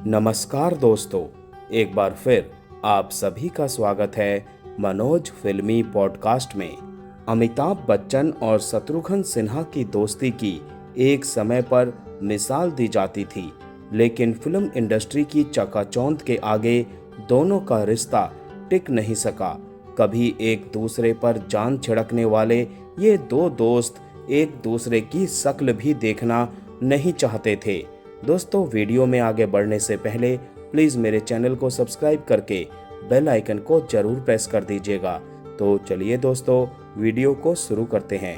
नमस्कार दोस्तों, एक बार फिर आप सभी का स्वागत है मनोज फिल्मी पॉडकास्ट में। अमिताभ बच्चन और शत्रुघ्न सिन्हा की दोस्ती की एक समय पर मिसाल दी जाती थी, लेकिन फिल्म इंडस्ट्री की चकाचौंध के आगे दोनों का रिश्ता टिक नहीं सका। कभी एक दूसरे पर जान छिड़कने वाले ये दो दोस्त एक दूसरे की शक्ल भी देखना नहीं चाहते थे। दोस्तों, वीडियो में आगे बढ़ने से पहले प्लीज़ मेरे चैनल को सब्सक्राइब करके बेल आइकन को जरूर प्रेस कर दीजिएगा। तो चलिए दोस्तों, वीडियो को शुरू करते हैं।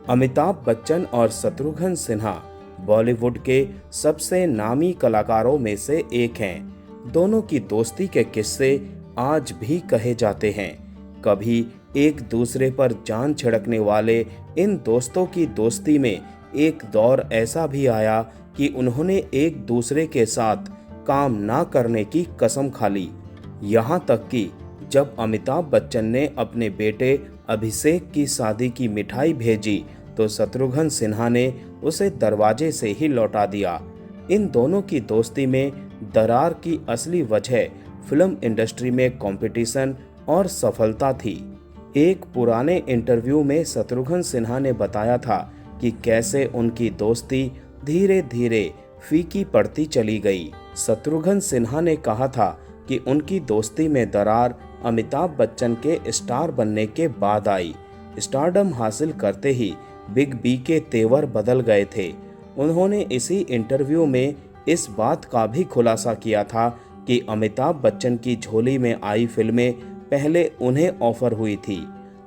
अमिताभ बच्चन और शत्रुघ्न सिन्हा बॉलीवुड के सबसे नामी कलाकारों में से एक हैं। दोनों की दोस्ती के किस्से आज भी कहे जाते हैं। कभी एक दूसरे पर जान छिड़कने वाले इन दोस्तों की दोस्ती में एक दौर ऐसा भी आया कि उन्होंने एक दूसरे के साथ काम ना करने की कसम खा ली। यहाँ तक कि जब अमिताभ बच्चन ने अपने बेटे अभिषेक की शादी की मिठाई भेजी तो शत्रुघ्न सिन्हा ने उसे दरवाजे से ही लौटा दिया। इन दोनों की दोस्ती में दरार की असली वजह फिल्म इंडस्ट्री में कंपटीशन और सफलता थी। एक पुराने इंटरव्यू में शत्रुघ्न सिन्हा ने बताया था कि कैसे उनकी दोस्ती धीरे धीरे फीकी पड़ती चली गई। शत्रुघ्न सिन्हा ने कहा था कि उनकी दोस्ती में दरार अमिताभ बच्चन के स्टार बनने के बाद आई। स्टारडम हासिल करते ही बिग बी के तेवर बदल गए थे। उन्होंने इसी इंटरव्यू में इस बात का भी खुलासा किया था कि अमिताभ बच्चन की झोली में आई फिल्में पहले उन्हें ऑफर हुई थी।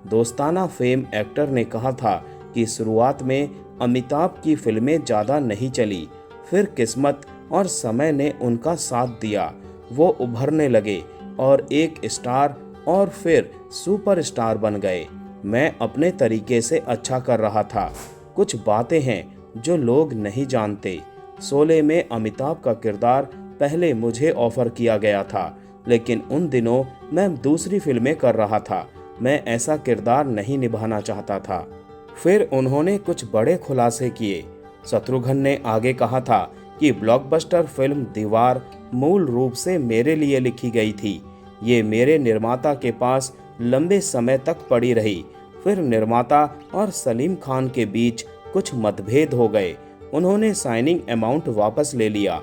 दोस्ताना फेम एक्टर ने कहा था कि शुरुआत में अमिताभ की फिल्में ज़्यादा नहीं चली, फिर किस्मत और समय ने उनका साथ दिया। वो उभरने लगे और एक स्टार और फिर सुपरस्टार बन गए। मैं अपने तरीके से अच्छा कर रहा था। कुछ बातें हैं जो लोग नहीं जानते। शोले में अमिताभ का किरदार पहले मुझे ऑफर किया गया था, लेकिन उन दिनों मैं दूसरी फिल्में कर रहा था। मैं ऐसा किरदार नहीं निभाना चाहता था। फिर उन्होंने कुछ बड़े खुलासे किए। शत्रुघ्न ने आगे कहा था कि ब्लॉकबस्टर फिल्म दीवार मूल रूप से मेरे लिए लिखी गई थी। ये मेरे निर्माता के पास लंबे समय तक पड़ी रही। फिर निर्माता और सलीम खान के बीच कुछ मतभेद हो गए। उन्होंने साइनिंग अमाउंट वापस ले लिया।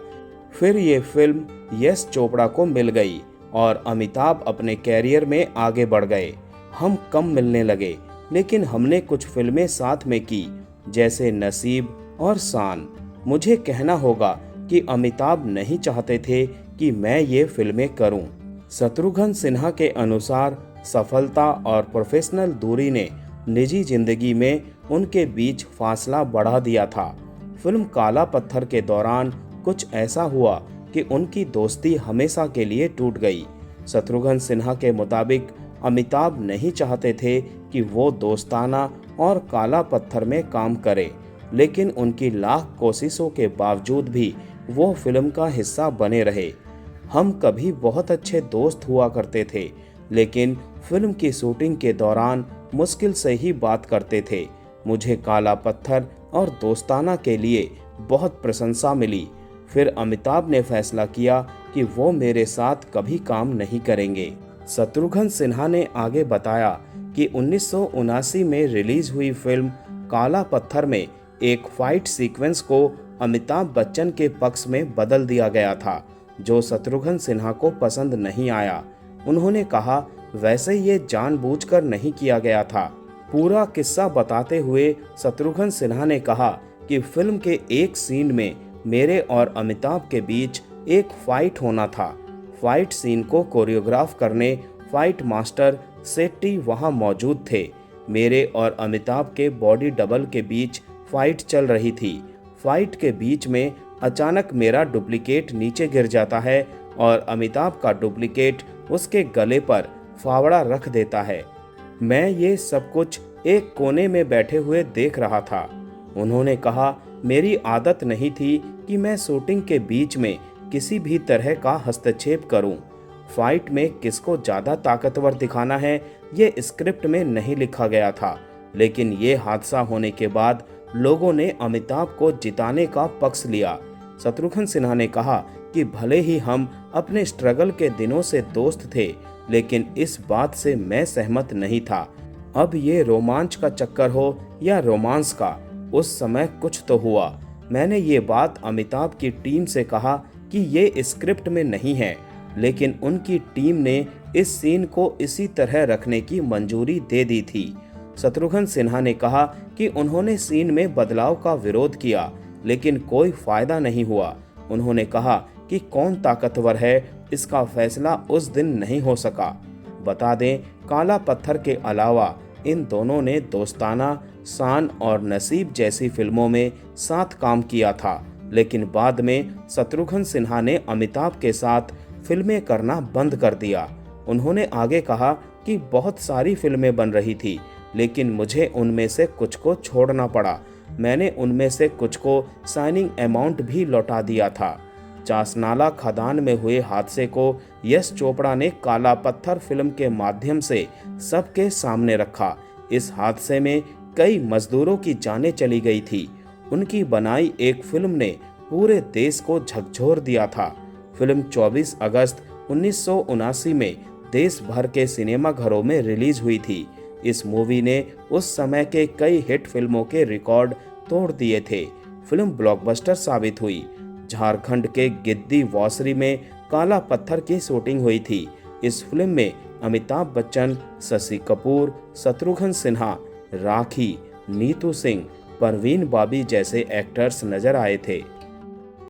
फिर ये फिल्म यश चोपड़ा को मिल गई और अमिताभ अपने कैरियर में आगे बढ़ गए। हम कम मिलने लगे, लेकिन हमने कुछ फिल्में साथ में की, जैसे नसीब और शान। मुझे कहना होगा कि अमिताभ नहीं चाहते थे कि मैं ये फिल्में करूं। शत्रुघ्न सिन्हा के अनुसार सफलता और प्रोफेशनल दूरी ने निजी जिंदगी में उनके बीच फासला बढ़ा दिया था। फिल्म काला पत्थर के दौरान कुछ ऐसा हुआ कि उनकी दोस्ती हमेशा के लिए टूट गई। शत्रुघ्न सिन्हा के मुताबिक अमिताभ नहीं चाहते थे कि वो दोस्ताना और काला पत्थर में काम करे, लेकिन उनकी लाख कोशिशों के बावजूद भी वो फिल्म का हिस्सा बने रहे। हम कभी बहुत अच्छे दोस्त हुआ करते थे, लेकिन फिल्म की शूटिंग के दौरान मुश्किल से ही बात करते थे। मुझे काला पत्थर और दोस्ताना के लिए बहुत प्रशंसा मिली। फिर अमिताभ ने फैसला किया कि वो मेरे साथ कभी काम नहीं करेंगे। शत्रुघ्न सिन्हा ने आगे बताया कि 1979 में रिलीज हुई फिल्म काला पत्थर में एक फाइट सीक्वेंस को अमिताभ बच्चन के पक्ष में बदल दिया गया था, जो शत्रुघ्न सिन्हा को पसंद नहीं आया। उन्होंने कहा, वैसे ये जानबूझकर नहीं किया गया था। पूरा किस्सा बताते हुए शत्रुघ्न सिन्हा ने कहा कि फिल्म के एक सीन में मेरे और अमिताभ के बीच एक फाइट होना था। फाइट सीन को कोरियोग्राफ करने फाइट मास्टर सेट्टी वहां मौजूद थे। मेरे और अमिताभ के बॉडी डबल के बीच फाइट चल रही थी। फाइट के बीच में अचानक मेरा डुप्लीकेट नीचे गिर जाता है और अमिताभ का डुप्लीकेट उसके गले पर फावड़ा रख देता है। मैं ये सब कुछ एक कोने में बैठे हुए देख रहा था। उन्होंने कहा, मेरी आदत नहीं थी कि मैं शूटिंग के बीच में किसी भी तरह का हस्तक्षेप करूं। फाइट में किसको ज़्यादा ताकतवर दिखाना है ये स्क्रिप्ट में नहीं लिखा गया था, लेकिन ये हादसा होने के बाद लोगों ने अमिताभ को जिताने का पक्ष लिया। शत्रुघ्न सिन्हा ने कहा कि भले ही हम अपने स्ट्रगल के दिनों से दोस्त थे, लेकिन इस बात से मैं सहमत नहीं था। अब ये रोमांच का चक्कर हो या रोमांस का, उस समय कुछ तो हुआ। मैंने ये बात अमिताभ की टीम से कहा कि ये स्क्रिप्ट में नहीं है, लेकिन उनकी टीम ने इस सीन को इसी तरह रखने की मंजूरी दे दी थी। शत्रुघ्न सिन्हा ने कहा कि उन्होंने सीन में बदलाव का विरोध किया, लेकिन कोई फायदा नहीं हुआ। उन्होंने कहा कि कौन ताकतवर है, इसका फैसला उस दिन नहीं हो सका। बता दें, काला पत्थर के अलावा इन दोनों ने दोस्ताना, शान और नसीब जैसी फिल्मों में साथ काम किया था, लेकिन बाद में शत्रुघ्न सिन्हा ने अमिताभ के साथ फिल्में करना बंद कर दिया। उन्होंने आगे कहा कि बहुत सारी फिल्में बन रही थी, लेकिन मुझे उनमें से कुछ को छोड़ना पड़ा। मैंने उनमें से कुछ को साइनिंग अमाउंट भी लौटा दिया था। चासनाला खदान में हुए हादसे को यश चोपड़ा ने काला पत्थर फिल्म के माध्यम से सबके सामने रखा। इस हादसे में कई मजदूरों की जानें चली गई थी। उनकी बनाई एक फिल्म ने पूरे देश को झकझोर दिया था। फिल्म 24 अगस्त 1979 में देश भर के सिनेमा घरों में रिलीज हुई थी। इस मूवी ने उस समय के कई हिट फिल्मों के रिकॉर्ड तोड़ दिए थे। फिल्म ब्लॉकबस्टर साबित हुई। झारखंड के गिद्दी वासरी में काला पत्थर की शूटिंग हुई थी। इस फिल्म में अमिताभ बच्चन, शशि कपूर, शत्रुघ्न सिन्हा, राखी, नीतू सिंह, परवीन बाबी जैसे एक्टर्स नजर आए थे।